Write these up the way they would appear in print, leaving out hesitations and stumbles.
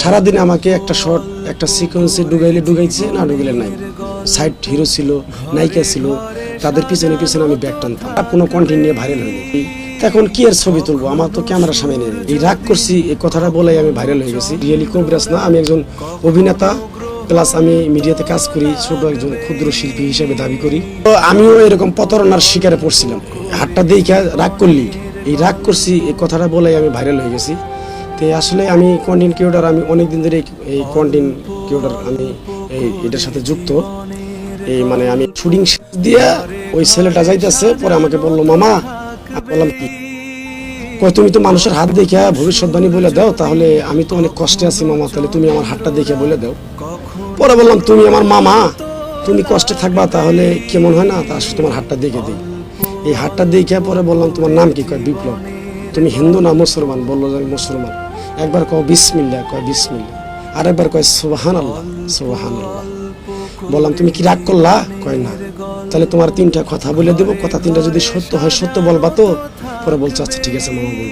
সারাদিন আমাকে একটা শর্ট একটা সিকোয়েন্সে ঢুকাইছে না ঢুকাইলে নাই। সাইড হিরো ছিল, নায়িকা ছিল, তাদের পিছনে পিছনে আমি ব্যাগ টানতাম। কোনো কন্টেন্ট নিয়ে ভাইরাল হয়নি। এখন কি আর ছবি তুলবো, আমার তো ক্যামেরার সামনে নেই। এই রাগ করছি এই কথাটা বলেই আমি ভাইরাল হয়ে গেছি। রিয়েলি কবিরাজ না, আমি একজন অভিনেতা প্লাস আমি মিডিয়াতে কাজ করি, ছোট একজন ক্ষুদ্র শিল্পী হিসেবে দাবি করি। তো আমিও এরকম প্রতারণার শিকারে পড়ছিলাম। হাতটা দেখে রাগ করলি, এই রাগ করছি এই কথাটা বলেই আমি ভাইরাল হয়ে গেছি। তো আসলে আমি কন্টেন্ট ক্রিয়েটর, আমি অনেকদিন ধরে এই কন্টেন্ট ক্রিয়েটর আমি এটার সাথে যুক্ত। এই মানে আমি শুটিং দিয়ে ওই ছেলেটা যাইতেছে, পরে আমাকে বললো মামা। আমি বললাম কি? কয় তুমি তো মানুষের হাত দেখে ভবিষ্যৎবাণী বলে দাও, তাহলে আমি তো অনেক কষ্টে আছি মামা, তাহলে তুমি আমার হাতটা দেখে বলে দাও। পরে বললাম তুমি আমার মামা, তুমি কষ্টে থাকবা, তাহলে কেমন হয় না, তা তোমার হাতটা দেখে দিই। এই হাতটা দেখে পরে বললাম তোমার নাম কি? কয় বিপ্লব। তুমি হিন্দু না মুসলমান? বললো যে আমি মুসলমান। একবার কয় বিসমিল্লাহ, কয় বিসমিল্লাহ। আরেকবার কয় সুবহানাল্লাহ, সুবহানাল্লাহ। বললাম তুমি কি রাগ করলা? কয় না। তাহলে তোমার তিনটা কথা বলে দেবো, কথা তিনটা যদি সত্য হয় সত্য বলবা তো? পরে বলছে আচ্ছা ঠিক আছে মামা বলবো।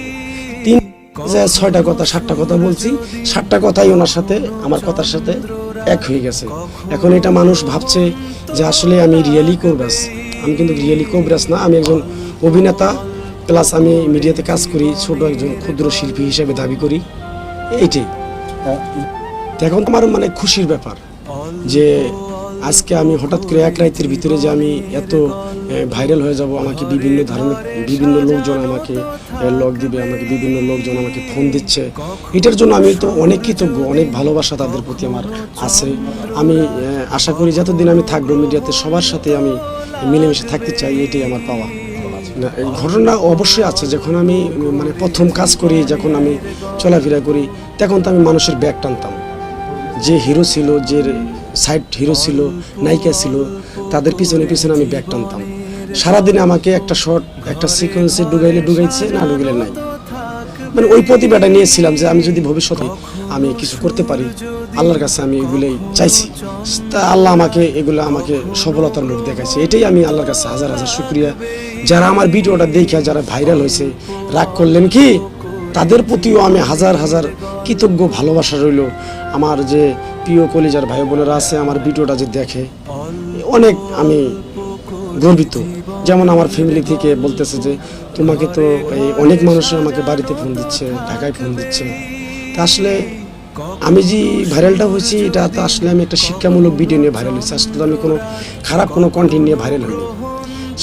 6টা কথা 7টা কথা বলছি, 7টা কথাই ওনার সাথে আমার কথার সাথে এক হয়ে গেছে। এখন এটা মানুষ ভাবছে যে আসলে আমি রিয়েলি কবিরাজ। আমি কিন্তু রিয়েলি কবিরাজ না, আমি একজন অভিনেতা প্লাস আমি মিডিয়াতে কাজ করি, ছোট একজন ক্ষুদ্র শিল্পী হিসেবে দাবি করি। এইটাই। এখন আমার মানে খুশির ব্যাপার যে আজকে আমি হঠাৎ করে এক রাতের ভিতরে যে আমি এত ভাইরাল হয়ে যাব। আমাকে বিভিন্ন লোকজন আমাকে লক দিবে, আমাকে বিভিন্ন লোকজন আমাকে ফোন দিচ্ছে। এটার জন্য আমি তো অনেক কৃতজ্ঞ, অনেক ভালোবাসা তাদের প্রতি আমার আছে। আমি আশা করি যতদিন আমি থাকবো মিডিয়াতে সবার সাথে আমি মিলেমিশে থাকতে চাই, এটাই আমার পাওয়া। না, এই ঘটনা অবশ্যই আছে। যখন আমি মানে প্রথম কাজ করি, যখন আমি চলাফেরা করি, তখন তো আমি মানুষের ব্যাগ টানতাম। যে হিরো ছিল, যে সাইড হিরো ছিল, নায়িকা ছিল, তাদের পিছনে পিছনে আমি ব্যাগ টানতাম। সারাদিনে আমাকে একটা শর্ট একটা সিকোয়েন্সে ঢুকাইছে না ঢুকাইলে নাই। মানে ওই প্রতিভাটা নিয়েছিলাম যে আমি যদি ভবিষ্যতে আমি কিছু করতে পারি, আল্লাহর কাছে আমি এগুলোই চাইছি। তা আল্লাহ আমাকে সফলতার মুখ দেখাইছে। এটাই আমি আল্লাহর কাছে হাজার হাজার শুকরিয়া। যারা আমার ভিডিওটা দেখে যারা ভাইরাল হয়েছে, রাগ করলেন কি, তাদের প্রতিও আমি হাজার হাজার কৃতজ্ঞ, ভালোবাসা রইল। আমার যে প্রিয় কলিজার ভাই বোনেরা আছে, আমার ভিডিওটা যে দেখে, অনেক আমি গর্বিত। যেমন আমার ফ্যামিলি থেকে বলতেছে যে তোমাকে তো অনেক মানুষ আমাকে বাড়িতে ফোন দিচ্ছে, ঢাকায় ফোন দিচ্ছে। তা আসলে আমি যে ভাইরালটা হয়েছি, এটা তো আসলে আমি একটা শিক্ষামূলক ভিডিও নিয়ে ভাইরাল হয়েছি। আসলে আমি কোনো খারাপ কোনো কন্টেন্ট নিয়ে ভাইরাল হইনি।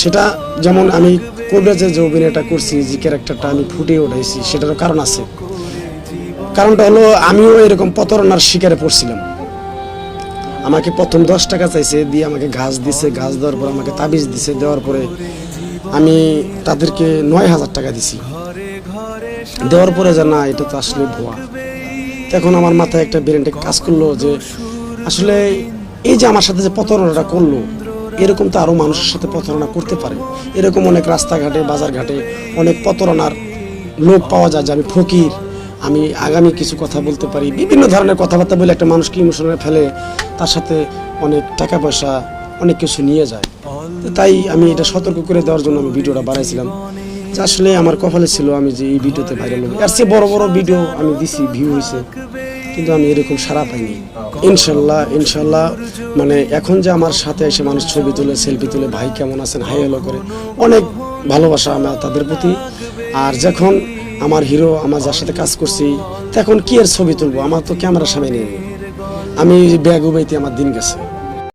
সেটা যেমন আমি কবিরাজের যে অভিনয়টা করছি, যে ক্যারেক্টারটা আমি ফুটিয়ে উঠাইছি, সেটারও কারণ আছে। কারণটা হলো আমিও এরকম প্রতারণার শিকারে পড়ছিলাম। আমাকে প্রথম 10 টাকা চাইছে, দিয়ে আমাকে ঘাস দিছে, ঘাস দেওয়ার পর আমাকে তাবিজ দিছে, দেওয়ার পরে আমি তাদেরকে 9,000 টাকা দিছি। দেওয়ার পরে যে না, এটা তো আসলে ভুয়া। তখন আমার মাথায় একটা ব্রেনটা কাজ করলো যে আসলে এই যে আমার সাথে যে প্রতারণাটা করলো, এরকম তো আরও মানুষের সাথে প্রতারণা করতে পারে। এরকম অনেক রাস্তাঘাটে বাজারঘাটে অনেক প্রতারণার লোক পাওয়া যায় যে আমি ফকির, আমি আগামী কিছু কথা বলতে পারি, বিভিন্ন ধরনের কথাবার্তা বলে একটা মানুষকে ইমোশনাল ফেলে, তার সাথে অনেক টাকা পয়সা অনেক কিছু নিয়ে যায়। তাই আমি এটা সতর্ক করে দেওয়ার জন্য আমি ভিডিওটা বানাইছিলাম। যে আসলে আমার কপালে ছিল আমি যে এই ভিডিওতে ভাইরাল হবে। এর চেয়ে বড় বড় ভিডিও আমি দিছি, ভিউ হয়েছে, কিন্তু আমি এরকম সাড়া পাইনি। ইনশাল্লাহ মানে এখন যে আমার সাথে এসে মানুষ ছবি তুলে, সেলফি তুলে, ভাই কেমন আছেন, হাই হ্যালো করে, অনেক ভালোবাসা আমার তাদের প্রতি। আর যখন আমার হিরো, আমার যার সাথে কাজ করছি, তখন কি আর ছবি তুলবো, আমার তো ক্যামেরার সামনে নেই। আমি ব্যাগ উবাইতে আমার দিন গেছে।